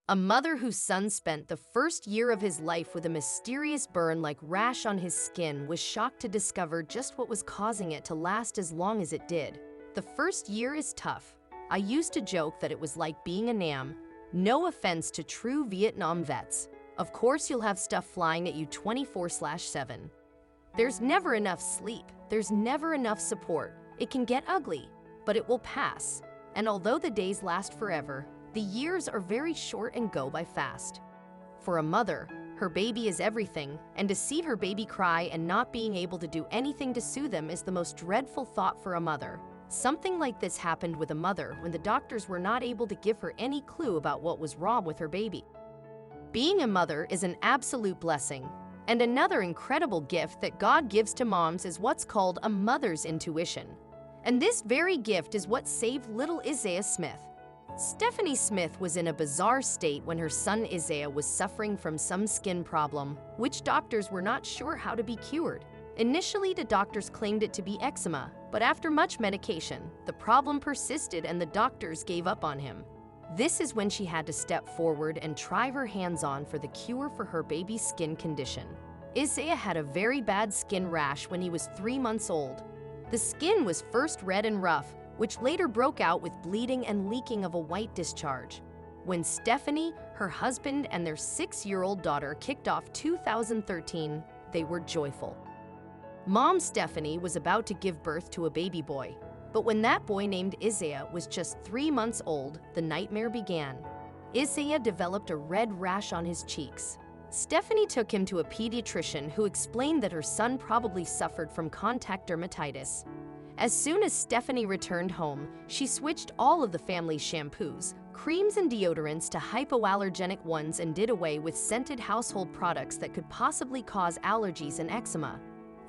A mother whose son spent the first year of his life with a mysterious burn-like rash on his skin was shocked to discover just what was causing it to last as long as it did. The first year is tough. I used to joke that it was like being a NAM. No offense to true Vietnam vets. Of course you'll have stuff flying at you 24/7. There's never enough sleep. There's never enough support. It can get ugly, but it will pass. And although the days last forever, the years are very short and go by fast. For a mother, her baby is everything, and to see her baby cry and not being able to do anything to soothe them is the most dreadful thought for a mother. Something like this happened with a mother when the doctors were not able to give her any clue about what was wrong with her baby. Being a mother is an absolute blessing, and another incredible gift that God gives to moms is what's called a mother's intuition. And this very gift is what saved little Isaiah Smith. Stephanie Smith was in a bizarre state when her son Isaiah was suffering from some skin problem, which doctors were not sure how to be cured. Initially, the doctors claimed it to be eczema, but after much medication, the problem persisted and the doctors gave up on him. This is when she had to step forward and try her hands on for the cure for her baby's skin condition. Isaiah had a very bad skin rash when he was 3 months old. The skin was first red and rough, which later broke out with bleeding and leaking of a white discharge. When Stephanie, her husband, and their 6-year-old daughter kicked off 2013, they were joyful. Mom Stephanie was about to give birth to a baby boy, but when that boy named Isaiah was just 3 months old, the nightmare began. Isaiah developed a red rash on his cheeks. Stephanie took him to a pediatrician who explained that her son probably suffered from contact dermatitis. As soon as Stephanie returned home, she switched all of the family's shampoos, creams, and deodorants to hypoallergenic ones and did away with scented household products that could possibly cause allergies and eczema.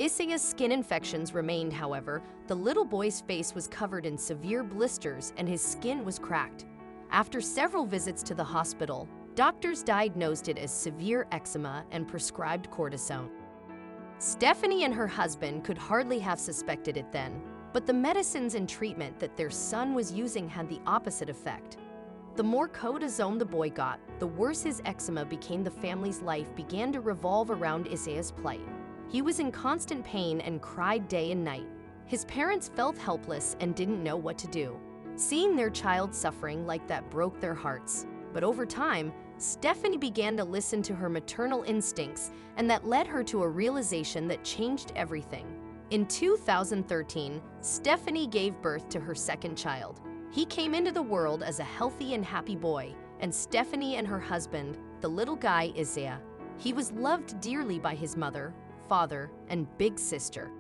Isaiah's skin infections remained, however. The little boy's face was covered in severe blisters and his skin was cracked. After several visits to the hospital, doctors diagnosed it as severe eczema and prescribed cortisone. Stephanie and her husband could hardly have suspected it then, but the medicines and treatment that their son was using had the opposite effect. The more cortisone the boy got, the worse his eczema became. The family's life began to revolve around Isaiah's plight. He was in constant pain and cried day and night. His parents felt helpless and didn't know what to do. Seeing their child suffering like that broke their hearts. But over time, Stephanie began to listen to her maternal instincts, and that led her to a realization that changed everything. In 2013, Stephanie gave birth to her second child. He came into the world as a healthy and happy boy, and Stephanie and her husband, the little guy Isaiah, he was loved dearly by his mother, father, and big sister.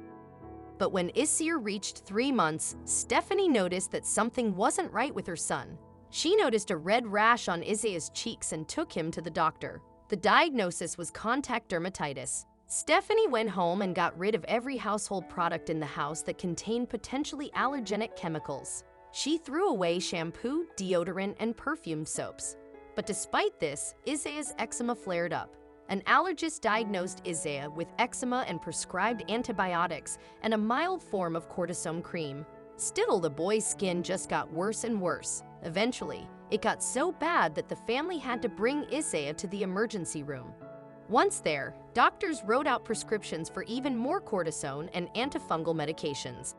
But when Isaiah reached 3 months, Stephanie noticed that something wasn't right with her son. She noticed a red rash on Isaiah's cheeks and took him to the doctor. The diagnosis was contact dermatitis. Stephanie went home and got rid of every household product in the house that contained potentially allergenic chemicals. She threw away shampoo, deodorant, and perfume soaps. But despite this, Isaiah's eczema flared up. An allergist diagnosed Isaiah with eczema and prescribed antibiotics and a mild form of cortisone cream. Still, the boy's skin just got worse and worse. Eventually, it got so bad that the family had to bring Isaiah to the emergency room. Once there, doctors wrote out prescriptions for even more cortisone and antifungal medications.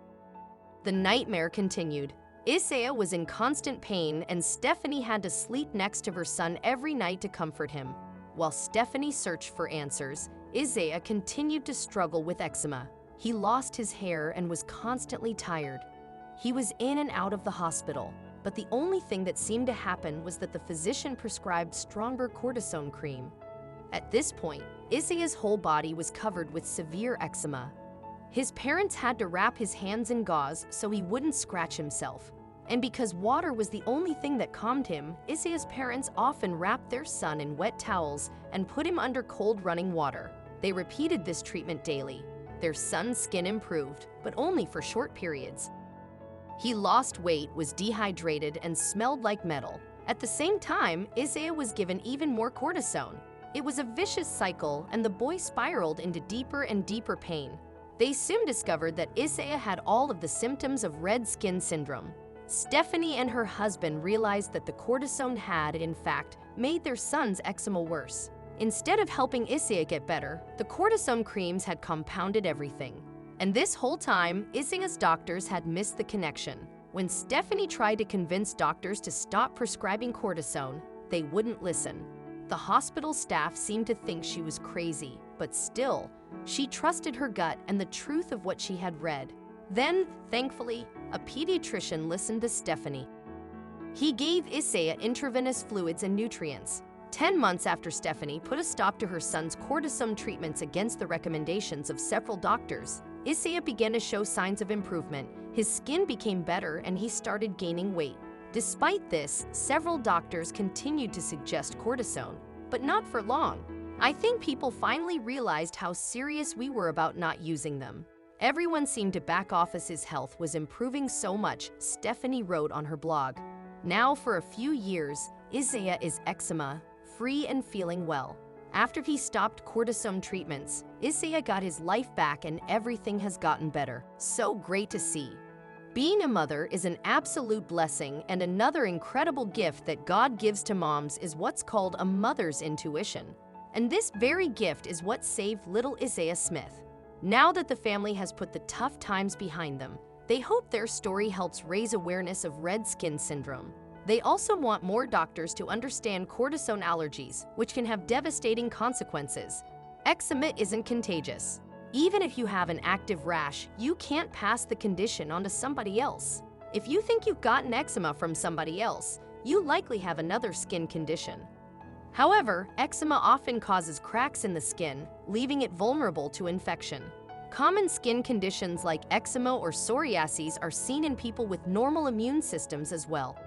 The nightmare continued. Isaiah was in constant pain, and Stephanie had to sleep next to her son every night to comfort him. While Stephanie searched for answers, Isaiah continued to struggle with eczema. He lost his hair and was constantly tired. He was in and out of the hospital, but the only thing that seemed to happen was that the physician prescribed stronger cortisone cream. At this point, Isaiah's whole body was covered with severe eczema. His parents had to wrap his hands in gauze so he wouldn't scratch himself. And because water was the only thing that calmed him, Isaiah's parents often wrapped their son in wet towels and put him under cold running water. They repeated this treatment daily. Their son's skin improved, but only for short periods. He lost weight, was dehydrated, and smelled like metal. At the same time, Isaiah was given even more cortisone. It was a vicious cycle, and the boy spiraled into deeper and deeper pain. They soon discovered that Isaiah had all of the symptoms of red skin syndrome. Stephanie and her husband realized that the cortisone had, in fact, made their son's eczema worse. Instead of helping Isaiah get better, the cortisone creams had compounded everything. And this whole time, Isaiah's doctors had missed the connection. When Stephanie tried to convince doctors to stop prescribing cortisone, they wouldn't listen. The hospital staff seemed to think she was crazy, but still, she trusted her gut and the truth of what she had read. Then, thankfully, a pediatrician listened to Stephanie. He gave Isaiah intravenous fluids and nutrients. 10 months after Stephanie put a stop to her son's cortisone treatments against the recommendations of several doctors, Isaiah began to show signs of improvement. His skin became better and he started gaining weight. Despite this, several doctors continued to suggest cortisone, but not for long. I think people finally realized how serious we were about not using them. Everyone seemed to back off as his health was improving so much, Stephanie wrote on her blog. Now for a few years, Isaiah is eczema-free and feeling well. After he stopped cortisone treatments, Isaiah got his life back and everything has gotten better. So great to see. Being a mother is an absolute blessing, and another incredible gift that God gives to moms is what's called a mother's intuition. And this very gift is what saved little Isaiah Smith. Now that the family has put the tough times behind them, they hope their story helps raise awareness of red skin syndrome. They also want more doctors to understand cortisone allergies, which can have devastating consequences. Eczema isn't contagious. Even if you have an active rash, you can't pass the condition onto somebody else. If you think you've gotten eczema from somebody else, you likely have another skin condition. However, eczema often causes cracks in the skin, leaving it vulnerable to infection. Common skin conditions like eczema or psoriasis are seen in people with normal immune systems as well.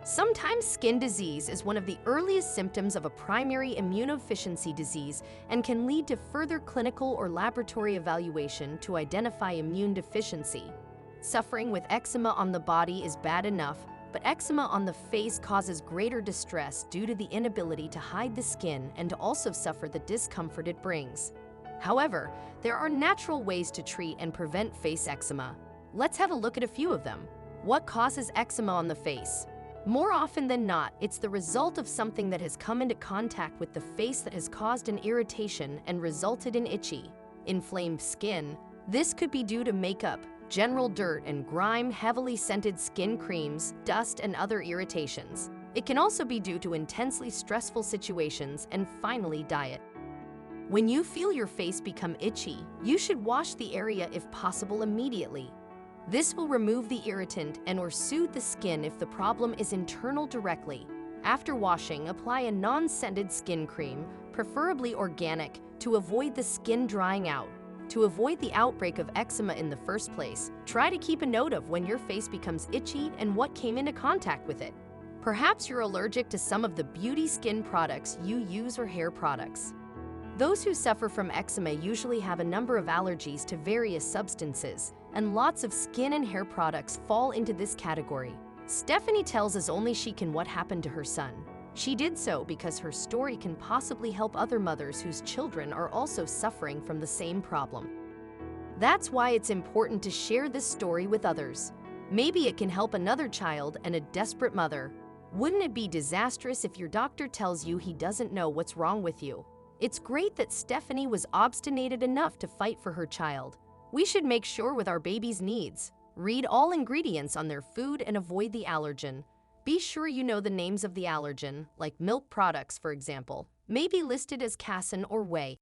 Sometimes skin disease is one of the earliest symptoms of a primary immunodeficiency disease and can lead to further clinical or laboratory evaluation to identify immune deficiency. Suffering with eczema on the body is bad enough, but eczema on the face causes greater distress due to the inability to hide the skin and to also suffer the discomfort it brings. However, there are natural ways to treat and prevent face eczema. Let's have a look at a few of them. What causes eczema on the face? More often than not, it's the result of something that has come into contact with the face that has caused an irritation and resulted in itchy, inflamed skin. This could be due to makeup, general dirt and grime, heavily scented skin creams, dust, and other irritations. It can also be due to intensely stressful situations and finally diet. When you feel your face become itchy, you should wash the area if possible immediately. This will remove the irritant and/or soothe the skin if the problem is internal directly. After washing, apply a non-scented skin cream, preferably organic, to avoid the skin drying out. To avoid the outbreak of eczema in the first place, try to keep a note of when your face becomes itchy and what came into contact with it. Perhaps you're allergic to some of the beauty skin products you use or hair products. Those who suffer from eczema usually have a number of allergies to various substances, and lots of skin and hair products fall into this category. Stephanie tells us only she can what happened to her son. She did so because her story can possibly help other mothers whose children are also suffering from the same problem. That's why it's important to share this story with others. Maybe it can help another child and a desperate mother. Wouldn't it be disastrous if your doctor tells you he doesn't know what's wrong with you? It's great that Stephanie was obstinate enough to fight for her child. We should make sure with our baby's needs. Read all ingredients on their food and avoid the allergen. Be sure you know the names of the allergen, like milk products, for example, may be listed as casein or whey.